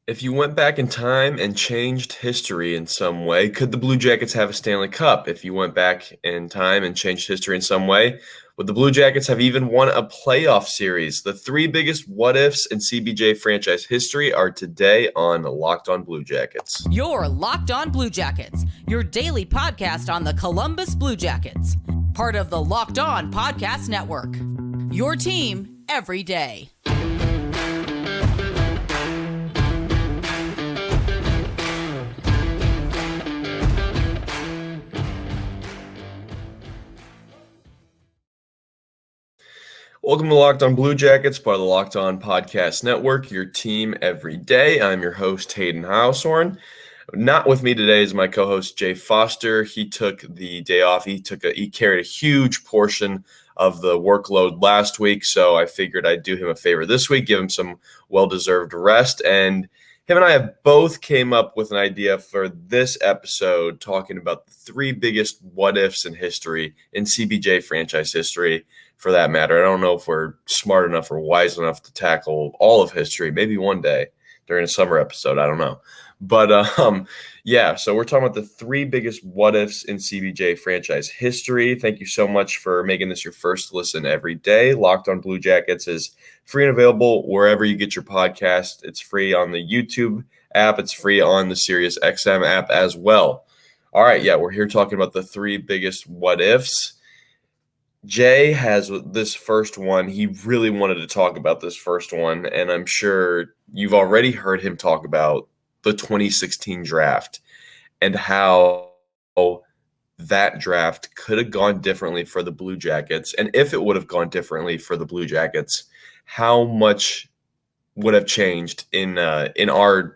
If you went back in time and changed history in some way, could the Blue Jackets have a Stanley Cup? If you went back in time and changed history in some way, would the Blue Jackets have even won a playoff series? The three biggest what ifs in CBJ franchise history are today on Locked On Blue Jackets. You're Locked On Blue Jackets, your daily podcast on the Columbus Blue Jackets, part of the Locked On Podcast Network. Your team every day. Welcome to Locked On Blue Jackets, part of the Locked On Podcast Network, your team every day. I'm your host, Hayden Heilshorn. Not with me today is my co-host, Jay Foster. He took the day off. He carried a huge portion of the workload last week, so I figured I'd do him a favor this week, give him some well-deserved rest. And him and I have both came up with an idea for this episode, talking about the three biggest what-ifs in history, in CBJ franchise history, for that matter. I don't know if we're smart enough or wise enough to tackle all of history. Maybe one day during a summer episode. I don't know. But yeah, so we're talking about the three biggest what-ifs in CBJ franchise history. Thank you so much for making this your first listen every day. Locked On Blue Jackets is free and available wherever you get your podcast. It's free on the YouTube app. It's free on the SiriusXM app as well. All right, yeah, we're here talking about the three biggest what-ifs. Jay has this first one. He really wanted to talk about this first one, and I'm sure you've already heard him talk about the 2016 draft and how that draft could have gone differently for the Blue Jackets. And if it would have gone differently for the Blue Jackets, how much would have changed in our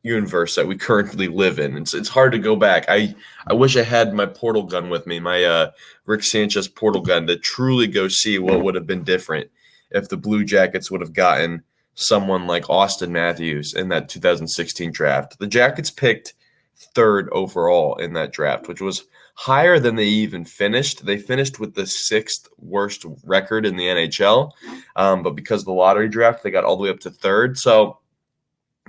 universe that we currently live in. It's hard to go back. I wish I had my portal gun with me, my Rick Sanchez portal gun, to truly go see what would have been different if the Blue Jackets would have gotten someone like Auston Matthews in that 2016 draft. The Jackets picked third overall in that draft, which was higher than they even finished. They finished with the sixth worst record in the NHL, but because of the lottery draft, they got all the way up to third. So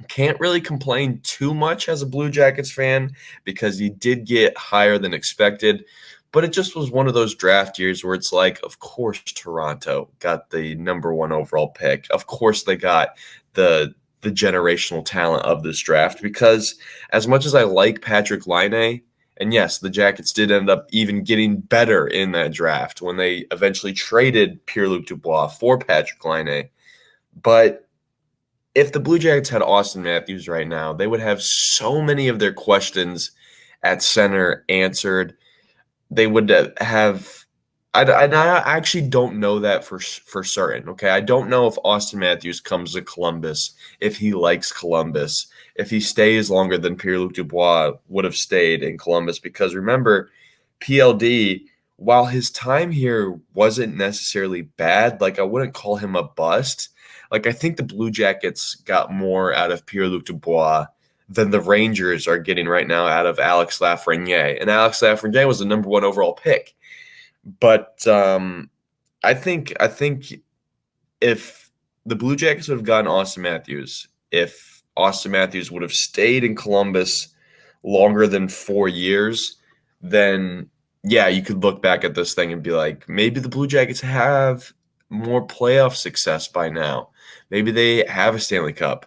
can't really complain too much as a Blue Jackets fan because he did get higher than expected. But it just was one of those draft years where it's like, of course, Toronto got the number one overall pick. Of course, they got the generational talent of this draft, because as much as I like Patrick Laine, and yes, the Jackets did end up even getting better in that draft when they eventually traded Pierre-Luc Dubois for Patrick Laine. But if the Blue Jackets had Auston Matthews right now, they would have so many of their questions at center answered. They would have – I actually don't know that for certain, okay? I don't know if Auston Matthews comes to Columbus, if he likes Columbus, if he stays longer than Pierre-Luc Dubois would have stayed in Columbus. Because remember, PLD, while his time here wasn't necessarily bad, like I wouldn't call him a bust. Like, I think the Blue Jackets got more out of Pierre-Luc Dubois than the Rangers are getting right now out of Alex Lafreniere. And Alex Lafreniere was the number one overall pick. But I think if the Blue Jackets would have gotten Auston Matthews, if Auston Matthews would have stayed in Columbus longer than 4 years, then, yeah, you could look back at this thing and be like, maybe the Blue Jackets have more playoff success by now. Maybe they have a Stanley Cup.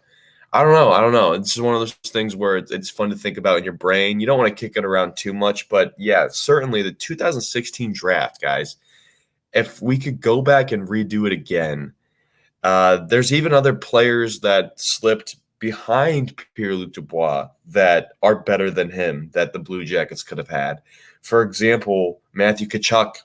I don't know. This is one of those things where it's fun to think about in your brain. You don't want to kick it around too much, but yeah, certainly the 2016 draft, guys, if we could go back and redo it again, there's even other players that slipped behind Pierre-Luc Dubois that are better than him that the Blue Jackets could have had. For example, Matthew Tkachuk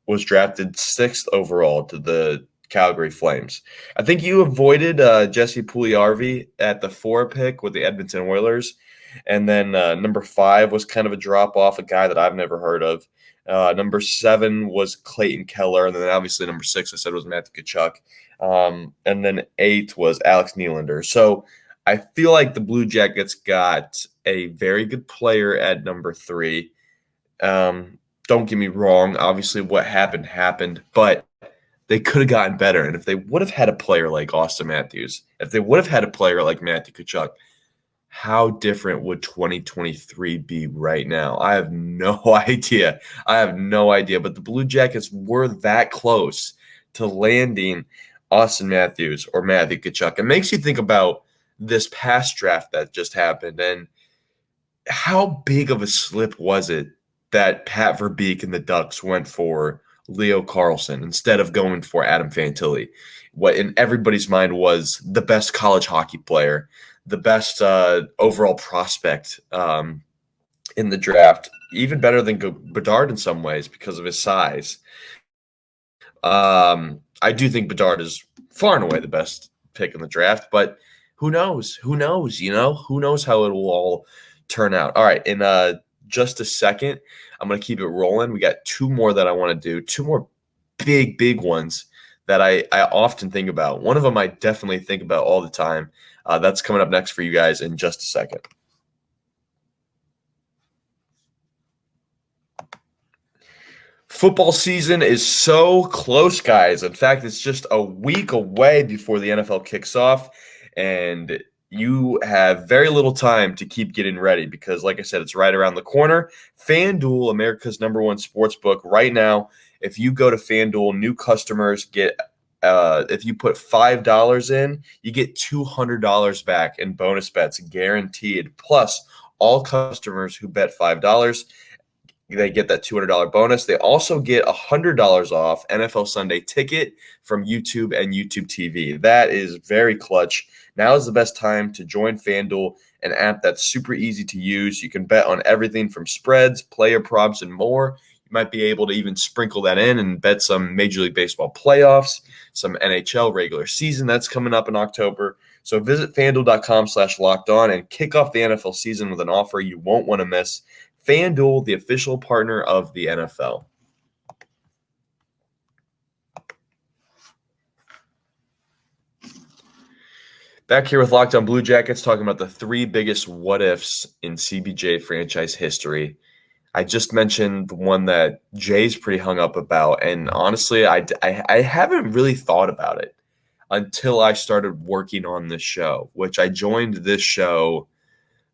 was drafted 6th overall to the Calgary Flames. I think you avoided Jesse Puljujarvi at the 4 pick with the Edmonton Oilers. And then number 5 was kind of a drop-off, a guy that I've never heard of. Number 7 was Clayton Keller. And then obviously number 6, I said, was Matthew Tkachuk. And then 8 was Alex Nylander. So I feel like the Blue Jackets got a very good player at number 3. Don't get me wrong. Obviously what happened. But they could have gotten better. And if they would have had a player like Auston Matthews, if they would have had a player like Matthew Tkachuk, how different would 2023 be right now? I have no idea. But the Blue Jackets were that close to landing Austin Matthews or Matthew Tkachuk. It makes you think about this past draft that just happened and how big of a slip was it that Pat Verbeek and the Ducks went for Leo Carlson instead of going for Adam Fantilli? What in everybody's mind was the best college hockey player, the best overall prospect in the draft, even better than Bedard in some ways because of his size. I do think Bedard is far and away the best pick in the draft, but who knows? Who knows? Who knows how it will all turn out. All right, in just a second, I'm going to keep it rolling. We got two more that I want to do, two more big ones that I often think about. One of them I definitely think about all the time. That's coming up next for you guys in just a second. Football season is so close, guys. In fact, it's just a week away before the NFL kicks off, and you have very little time to keep getting ready because, like I said, it's right around the corner. FanDuel, America's #1 sports book, right now, if you go to FanDuel, new customers get if you put $5 in, you get $200 back in bonus bets guaranteed. Plus, all customers who bet $5, they get that $200 bonus. They also get $100 off NFL Sunday Ticket from YouTube and YouTube TV. That is very clutch. Now is the best time to join FanDuel, an app that's super easy to use. You can bet on everything from spreads, player props, and more. You might be able to even sprinkle that in and bet some Major League Baseball playoffs, some NHL regular season that's coming up in October. So visit FanDuel.com/lockedon and kick off the NFL season with an offer you won't want to miss. FanDuel, the official partner of the NFL. Back here with Locked On Blue Jackets, talking about the three biggest what-ifs in CBJ franchise history. I just mentioned the one that Jay's pretty hung up about, and honestly, I haven't really thought about it until I started working on this show, which I joined this show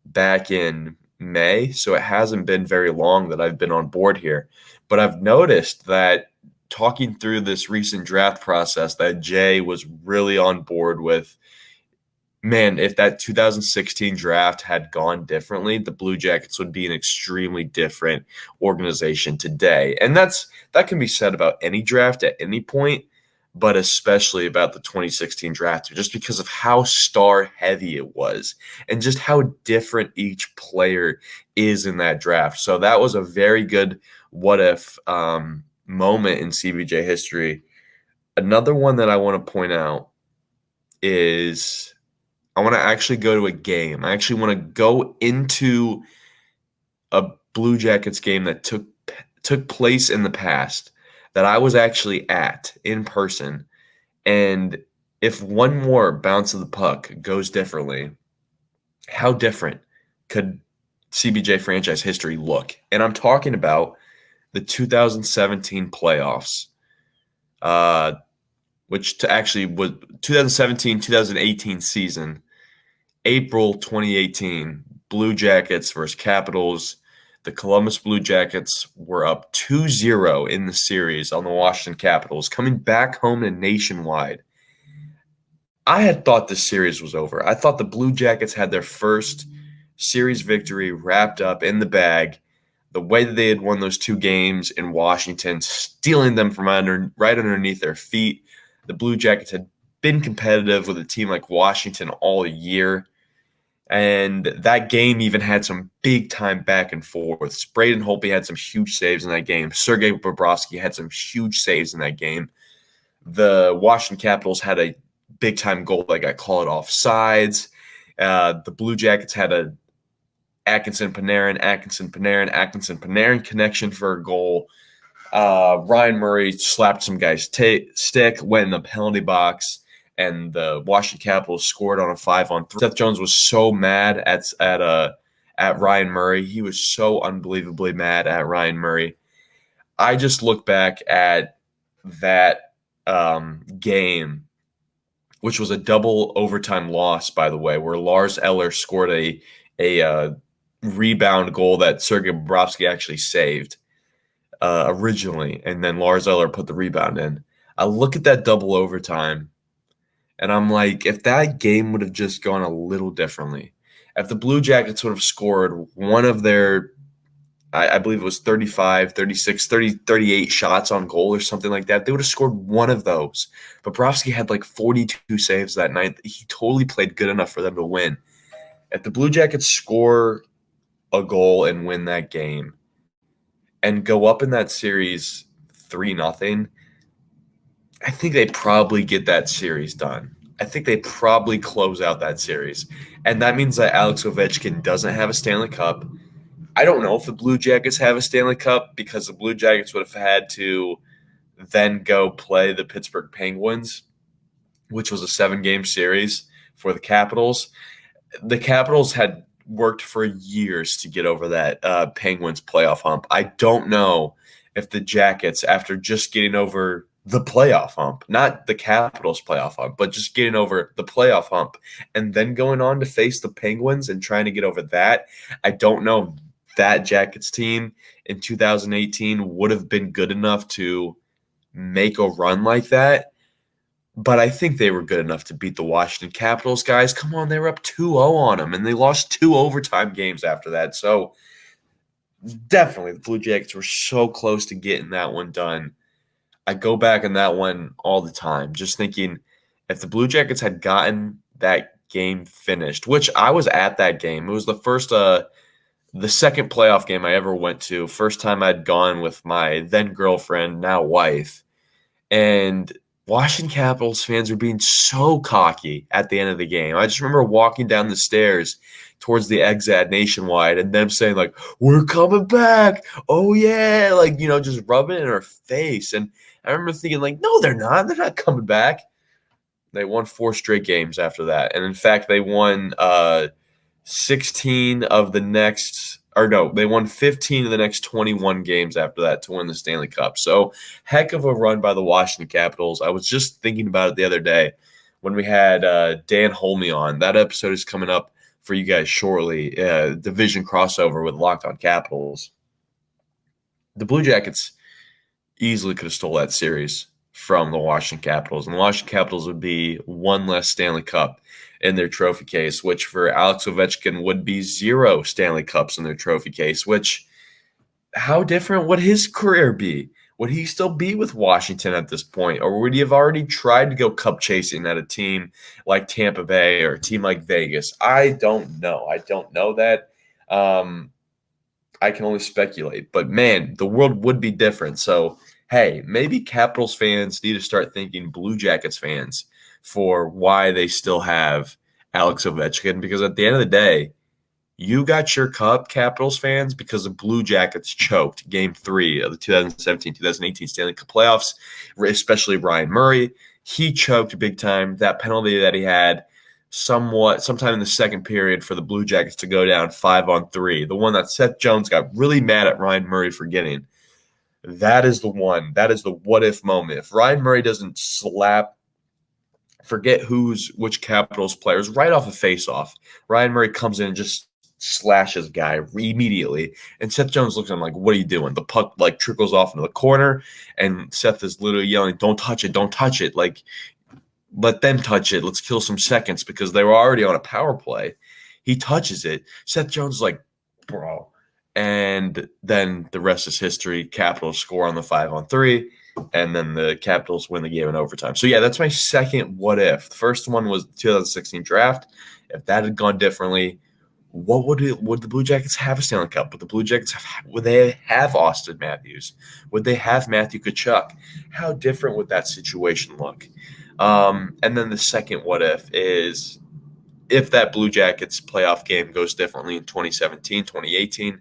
back in May, so it hasn't been very long that I've been on board here. But I've noticed that talking through this recent draft process that Jay was really on board with. Man, if that 2016 draft had gone differently, the Blue Jackets would be an extremely different organization today. And that can be said about any draft at any point, but especially about the 2016 draft, just because of how star heavy it was and just how different each player is in that draft. So that was a very good what if moment in CBJ history. Another one that I want to point out is I want to actually go to a game. I actually want to go into a Blue Jackets game that took place in the past that I was actually at in person. And if one more bounce of the puck goes differently, how different could CBJ franchise history look? And I'm talking about the 2017 playoffs, which actually was 2017-2018 season. April 2018, Blue Jackets versus Capitals. The Columbus Blue Jackets were up 2-0 in the series on the Washington Capitals, coming back home to Nationwide. I had thought this series was over. I thought the Blue Jackets had their first series victory wrapped up in the bag. The way that they had won those two games in Washington, stealing them from right underneath their feet. The Blue Jackets had been competitive with a team like Washington all year. And that game even had some big-time back and forth. Braden Holtby had some huge saves in that game. Sergei Bobrovsky had some huge saves in that game. The Washington Capitals had a big-time goal that got called off sides. The Blue Jackets had a Atkinson-Panarin connection for a goal. Ryan Murray slapped some guy's stick, went in the penalty box, and the Washington Capitals scored on a 5-on-3. Seth Jones was so mad at Ryan Murray. He was so unbelievably mad at Ryan Murray. I just look back at that game which was a double overtime loss, by the way, where Lars Eller scored a rebound goal that Sergei Bobrovsky actually saved originally, and then Lars Eller put the rebound in. I look at that double overtime, and I'm like, if that game would have just gone a little differently, if the Blue Jackets would have scored one of their, I believe it was 35, 36, 30, 38 shots on goal or something like that, they would have scored one of those. But Bobrovsky had like 42 saves that night. He totally played good enough for them to win. If the Blue Jackets score a goal and win that game and go up in that series 3-0, I think they probably get that series done. I think they probably close out that series. And that means that Alex Ovechkin doesn't have a Stanley Cup. I don't know if the Blue Jackets have a Stanley Cup because the Blue Jackets would have had to then go play the Pittsburgh Penguins, which was a 7-game series for the Capitals. The Capitals had worked for years to get over that Penguins playoff hump. I don't know if the Jackets, after just getting over the playoff hump, not the Capitals playoff hump, but just getting over the playoff hump and then going on to face the Penguins and trying to get over that, I don't know if that Jackets team in 2018 would have been good enough to make a run like that. But I think they were good enough to beat the Washington Capitals, guys. Come on, they were up 2-0 on them, and they lost 2 overtime games after that. So definitely the Blue Jackets were so close to getting that one done. I go back on that one all the time, just thinking if the Blue Jackets had gotten that game finished, which I was at that game. It was the second playoff game I ever went to. First time I'd gone with my then girlfriend, now wife. And Washington Capitals fans were being so cocky at the end of the game. I just remember walking down the stairs towards the exit Nationwide and them saying, like, we're coming back. Oh, yeah. Like, just rubbing it in our face. And I remember thinking, like, no, they're not. They're not coming back. They won 4 straight games after that. And, in fact, they won 16 of the next – or no, they won 15 of the next 21 games after that to win the Stanley Cup. So, heck of a run by the Washington Capitals. I was just thinking about it the other day when we had Dan Holme on. That episode is coming up for you guys shortly, division crossover with Locked On Capitals. The Blue Jackets easily could have stole that series from the Washington Capitals, and the Washington Capitals would be one less Stanley Cup in their trophy case, which for Alex Ovechkin would be 0 Stanley Cups in their trophy case, which how different would his career be? Would he still be with Washington at this point, or would he have already tried to go cup chasing at a team like Tampa Bay or a team like Vegas? I don't know. I don't know that. I can only speculate. But, man, the world would be different. So, hey, maybe Capitals fans need to start thanking Blue Jackets fans for why they still have Alex Ovechkin, because at the end of the day, you got your cup, Capitals fans, because the Blue Jackets choked Game 3 of the 2017-2018 Stanley Cup playoffs, especially Ryan Murray. He choked big time. That penalty that he had sometime in the second period for the Blue Jackets to go down 5-on-3, the one that Seth Jones got really mad at Ryan Murray for getting. That is the one. That is the what-if moment. If Ryan Murray doesn't forget which Capitals players, right off a face-off, Ryan Murray comes in and just slashes guy immediately, and Seth Jones looks at him like, what are you doing? The puck like trickles off into the corner, and Seth is literally yelling, don't touch it, like, let them touch it, let's kill some seconds, because they were already on a power play. He touches it, Seth Jones is like, bro, and then the rest is history. Capitals score on the 5-on-3, and then the Capitals win the game in overtime. So, yeah, that's my second what if. The first one was the 2016 draft. If that had gone differently, would the Blue Jackets have a Stanley Cup? Would they have Austin Matthews? Would they have Matthew Tkachuk? How different would that situation look? And then the second what if is if that Blue Jackets playoff game goes differently in 2017, 2018,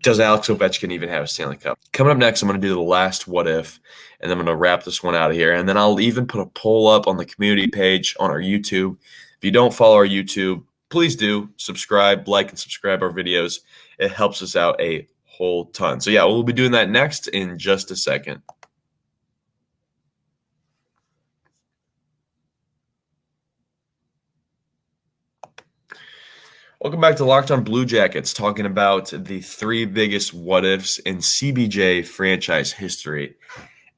does Alex Ovechkin even have a Stanley Cup? Coming up next, I'm going to do the last what if, and then I'm going to wrap this one out of here. And then I'll even put a poll up on the community page on our YouTube. If you don't follow our YouTube, please do subscribe, like, and subscribe our videos. It helps us out a whole ton. So, yeah, we'll be doing that next in just a second. Welcome back to Locked On Blue Jackets, talking about the three biggest what ifs in CBJ franchise history.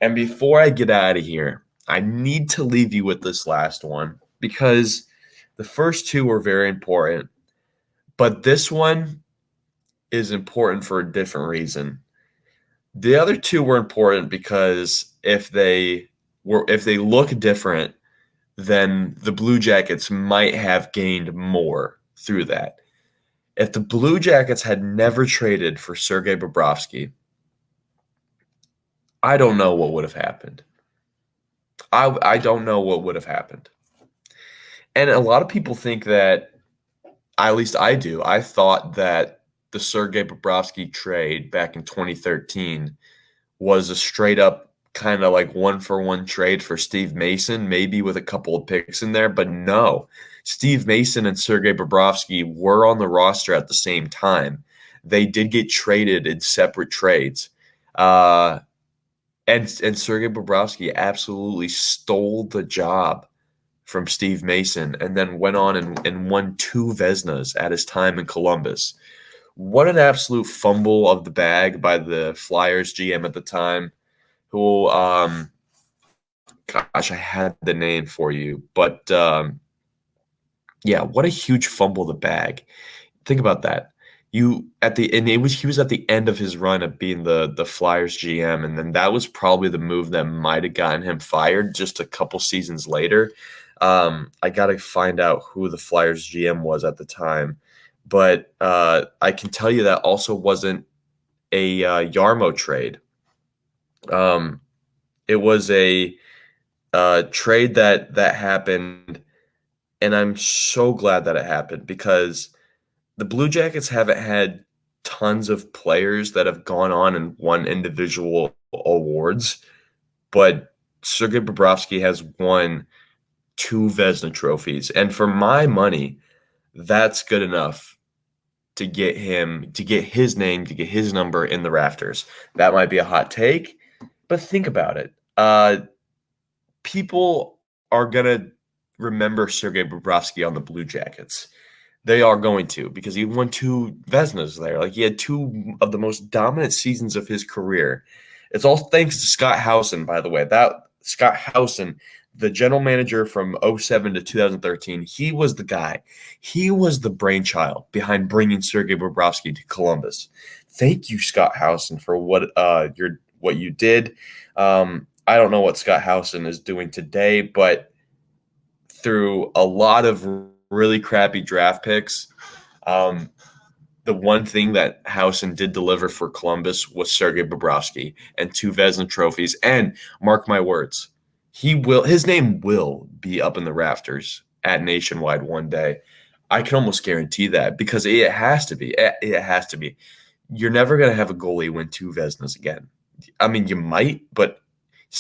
And before I get out of here, I need to leave you with this last one because the first two were very important, but this one is important for a different reason. The other two were important because if they look different, then the Blue Jackets might have gained more through that. If the Blue Jackets had never traded for Sergei Bobrovsky, I don't know what would have happened. I don't know what would have happened. And a lot of people think that, at least I do, I thought that the Sergei Bobrovsky trade back in 2013 was a straight up kind of like one-for-one trade for Steve Mason, maybe with a couple of picks in there, but no. Steve Mason and Sergei Bobrovsky were on the roster at the same time. They did get traded in separate trades. And Sergei Bobrovsky absolutely stole the job from Steve Mason and then went on and won 2 Vezinas at his time in Columbus. What an absolute fumble of the bag by the Flyers GM at the time, who, gosh, I had the name for you, but yeah, what a huge fumble the bag. Think about that. He was at the end of his run of being the Flyers GM, and then that was probably the move that might have gotten him fired just a couple seasons later. I got to find out who the Flyers GM was at the time, but I can tell you that also wasn't a Yarmo trade. It was a trade that happened, and I'm so glad that it happened because the Blue Jackets haven't had tons of players that have gone on and won individual awards, but Sergei Bobrovsky has won 2 Vezina trophies, and for my money, that's good enough to get his name, to get his number in the rafters. That might be a hot take, but think about it. People are gonna remember Sergei Bobrovsky on the Blue Jackets. They are going to, because he won 2 Vezinas there. Like, he had 2 of the most dominant seasons of his career. It's all thanks to Scott Howson, by the way. That Scott Howson, the general manager from 2007 to 2013, he was the guy. He was the brainchild behind bringing Sergei Bobrovsky to Columbus. Thank you, Scott Howson, for what you did. I don't know what Scott Howson is doing today, but through a lot of really crappy draft picks, the one thing that Howson did deliver for Columbus was Sergei Bobrovsky and 2 Vezina trophies. And mark my words, his name will be up in the rafters at Nationwide one day. I can almost guarantee that, because it has to be. It has to be. You're never going to have a goalie win 2 Vezinas again. I mean, you might, but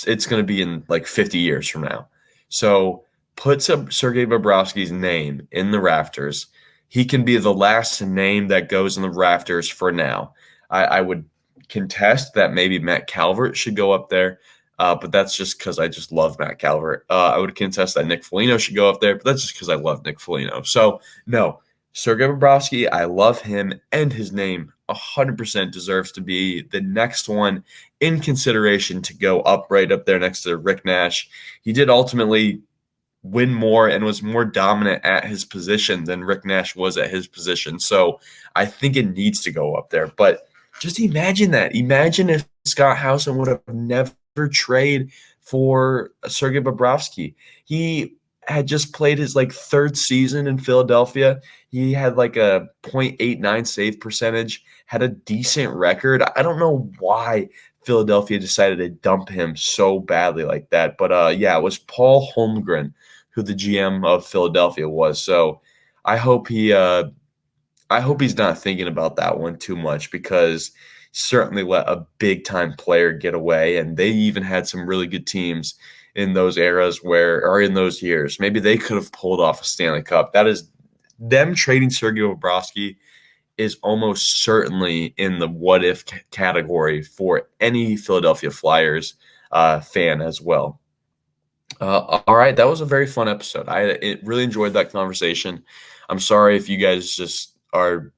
it's going to be in like 50 years from now. So put Sergei Bobrovsky's name in the rafters. He can be the last name that goes in the rafters for now. I would contest that maybe Matt Calvert should go up there, but that's just because I just love Matt Calvert. I would contest that Nick Foligno should go up there, but that's just because I love Nick Foligno. So, no, Sergei Bobrovsky, I love him, and his name 100% deserves to be the next one in consideration to go up right up there next to Rick Nash. He did ultimately win more and was more dominant at his position than Rick Nash was at his position. So I think it needs to go up there. But just imagine that. Imagine if Scott Howson would have never traded for Sergei Bobrovsky. He had just played his 3rd season in Philadelphia. He had a .89 save percentage, had a decent record. I don't know why Philadelphia decided to dump him so badly like that. But yeah, it was Paul Holmgren who the GM of Philadelphia was. So I hope he's not thinking about that one too much, because certainly let a big time player get away. And they even had some really good teams in those eras in those years. Maybe they could have pulled off a Stanley Cup. That is them trading Sergei Bobrovsky is almost certainly in the what if category for any Philadelphia Flyers fan as well. All right, that was a very fun episode. I really enjoyed that conversation. I'm sorry if you guys just are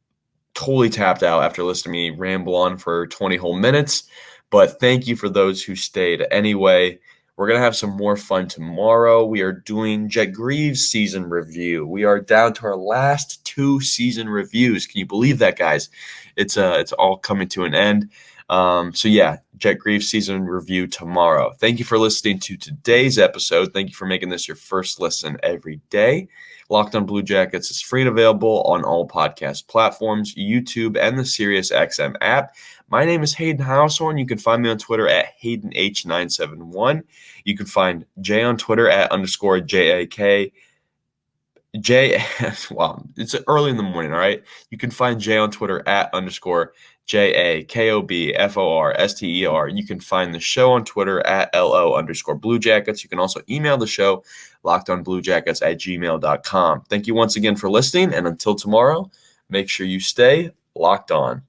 totally tapped out after listening to me ramble on for 20 whole minutes. But thank you for those who stayed anyway. We're going to have some more fun tomorrow. We are doing Jet Greaves' season review. We are down to our last 2 season reviews. Can you believe that, guys? It's all coming to an end. So yeah, Jet Greaves' season review tomorrow. Thank you for listening to today's episode. Thank you for making this your first listen every day. Locked on Blue Jackets is free and available on all podcast platforms, YouTube, and the SiriusXM app. My name is Hayden Houshorn. You can find me on Twitter at HaydenH971. You can find Jay on Twitter at _JAK. Wow, it's early in the morning, all right? You can find Jay on Twitter at _JAKOBFORSTER. You can find the show on Twitter at LO_Blue Jackets. You can also email the show, lockedonbluejackets@gmail.com. Thank you once again for listening, and until tomorrow, make sure you stay locked on.